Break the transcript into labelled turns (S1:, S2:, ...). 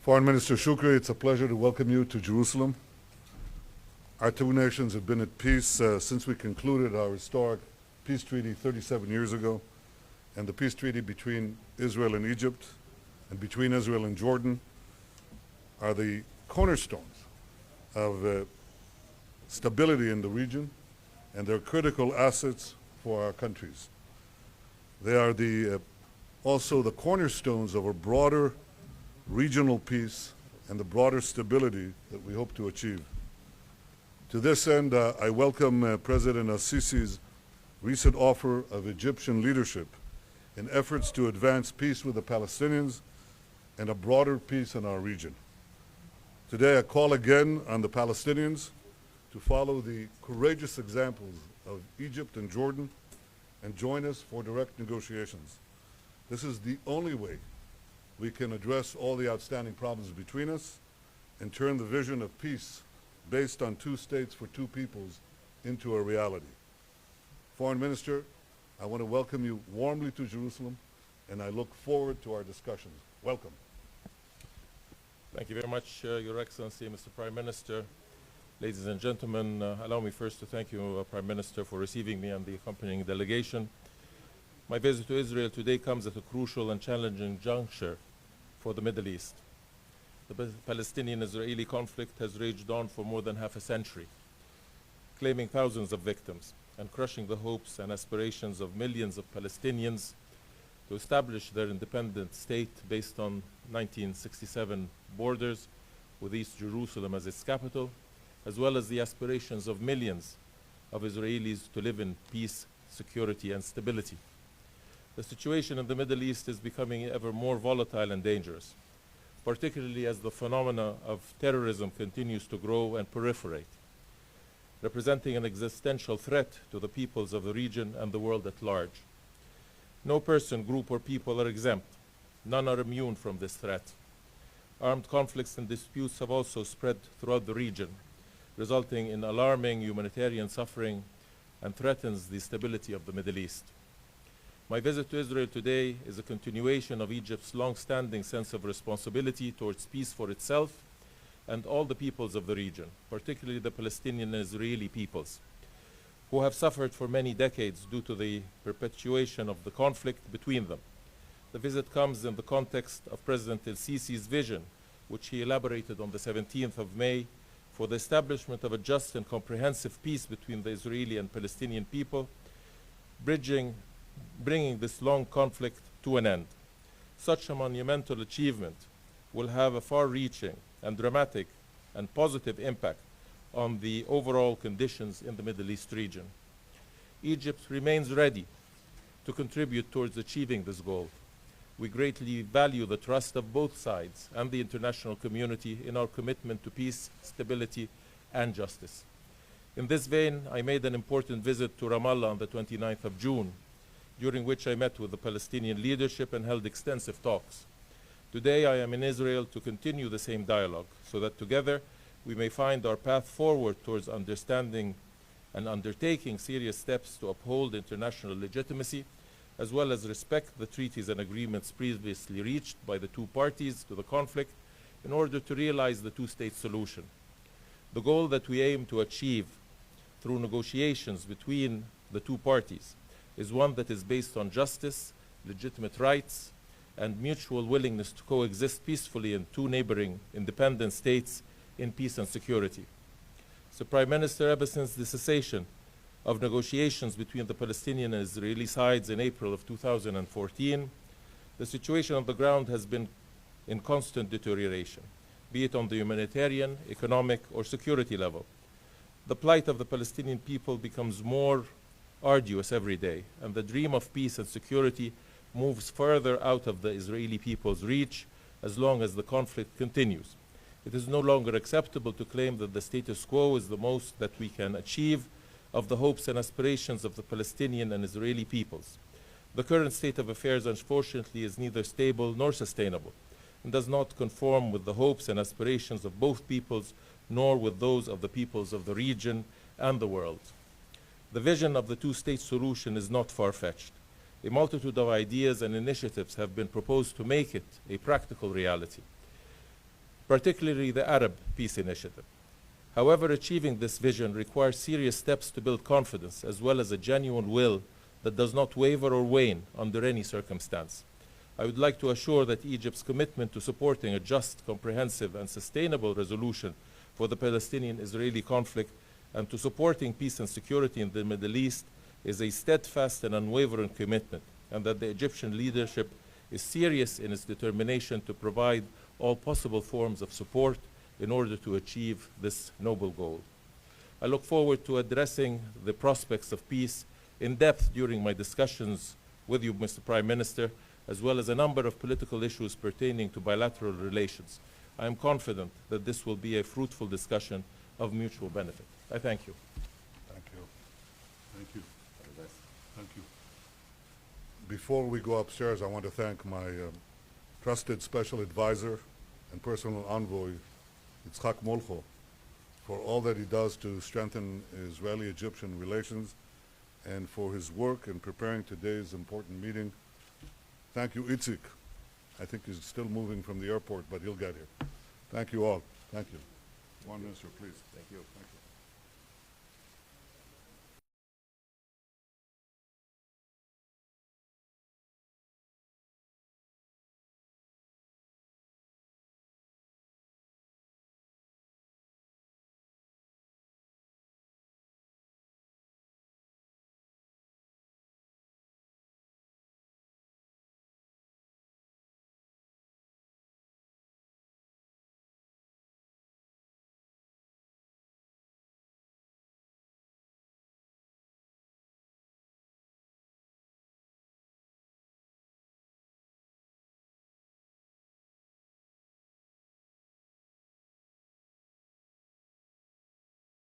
S1: Foreign Minister Shukri, it's a pleasure to welcome you to Jerusalem. Our two nations have been at peace since we concluded our historic peace treaty 37 years ago, and the peace treaty between Israel and Egypt and between Israel and Jordan are the cornerstones of stability in the region, and they're critical assets for our countries. They are also the cornerstones of a broader regional peace and the broader stability that we hope to achieve. To this end, I welcome President al-Sisi's recent offer of Egyptian leadership in efforts to advance peace with the Palestinians and a broader peace in our region. Today, I call again on the Palestinians to follow the courageous examples of Egypt and Jordan and join us for direct negotiations. This is the only way we can address all the outstanding problems between us and turn the vision of peace based on two states for two peoples into a reality. Foreign Minister, I want to welcome you warmly to Jerusalem, and I look forward to our discussions. Welcome.
S2: Thank you very much, Your Excellency, Mr. Prime Minister. Ladies and gentlemen, allow me first to thank you, Prime Minister, for receiving me and the accompanying delegation. My visit to Israel today comes at a crucial and challenging juncture for the Middle East. The Palestinian-Israeli conflict has raged on for more than half a century, claiming thousands of victims and crushing the hopes and aspirations of millions of Palestinians to establish their independent state based on 1967 borders with East Jerusalem as its capital, as well as the aspirations of millions of Israelis to live in peace, security, and stability. The situation in the Middle East is becoming ever more volatile and dangerous, particularly as the phenomena of terrorism continues to grow and proliferate, representing an existential threat to the peoples of the region and the world at large. No person, group, or people are exempt. None are immune from this threat. Armed conflicts and disputes have also spread throughout the region, resulting in alarming humanitarian suffering and threatens the stability of the Middle East. My visit to Israel today is a continuation of Egypt's long-standing sense of responsibility towards peace for itself and all the peoples of the region, particularly the Palestinian and Israeli peoples, who have suffered for many decades due to the perpetuation of the conflict between them. The visit comes in the context of President al-Sisi's vision, which he elaborated on the 17th of May, for the establishment of a just and comprehensive peace between the Israeli and Palestinian people, bringing this long conflict to an end. Such a monumental achievement will have a far-reaching and dramatic and positive impact on the overall conditions in the Middle East region. Egypt remains ready to contribute towards achieving this goal. We greatly value the trust of both sides and the international community in our commitment to peace, stability, and justice. In this vein, I made an important visit to Ramallah on the 29th of June, during which I met with the Palestinian leadership and held extensive talks. Today, I am in Israel to continue the same dialogue, so that together we may find our path forward towards understanding and undertaking serious steps to uphold international legitimacy, as well as respect the treaties and agreements previously reached by the two parties to the conflict in order to realize the two-state solution. The goal that we aim to achieve through negotiations between the two parties is one that is based on justice, legitimate rights, and mutual willingness to coexist peacefully in two neighboring independent states in peace and security. So, Prime Minister, ever since the cessation of negotiations between the Palestinian and Israeli sides in April of 2014, the situation on the ground has been in constant deterioration, be it on the humanitarian, economic, or security level. The plight of the Palestinian people becomes more arduous every day, and the dream of peace and security moves further out of the Israeli people's reach as long as the conflict continues. It is no longer acceptable to claim that the status quo is the most that we can achieve of the hopes and aspirations of the Palestinian and Israeli peoples. The current state of affairs, unfortunately, is neither stable nor sustainable, and does not conform with the hopes and aspirations of both peoples, nor with those of the peoples of the region and the world. The vision of the two-state solution is not far-fetched. A multitude of ideas and initiatives have been proposed to make it a practical reality, particularly the Arab Peace Initiative. However, achieving this vision requires serious steps to build confidence, as well as a genuine will that does not waver or wane under any circumstance. I would like to assure that Egypt's commitment to supporting a just, comprehensive, and sustainable resolution for the Palestinian-Israeli conflict and to supporting peace and security in the Middle East is a steadfast and unwavering commitment, and that the Egyptian leadership is serious in its determination to provide all possible forms of support in order to achieve this noble goal. I look forward to addressing the prospects of peace in depth during my discussions with you, Mr. Prime Minister, as well as a number of political issues pertaining to bilateral relations. I am confident that this will be a fruitful discussion of mutual benefit. I thank you.
S1: Thank you. Thank you. Thank you. Before we go upstairs, I want to thank my trusted special advisor and personal envoy, Yitzhak Molcho, for all that he does to strengthen Israeli-Egyptian relations and for his work in preparing today's important meeting. Thank you, Itzik. I think he's still moving from the airport, but he'll get here. Thank you all. Thank you. One minister, please.
S2: Thank you.
S1: Thank you.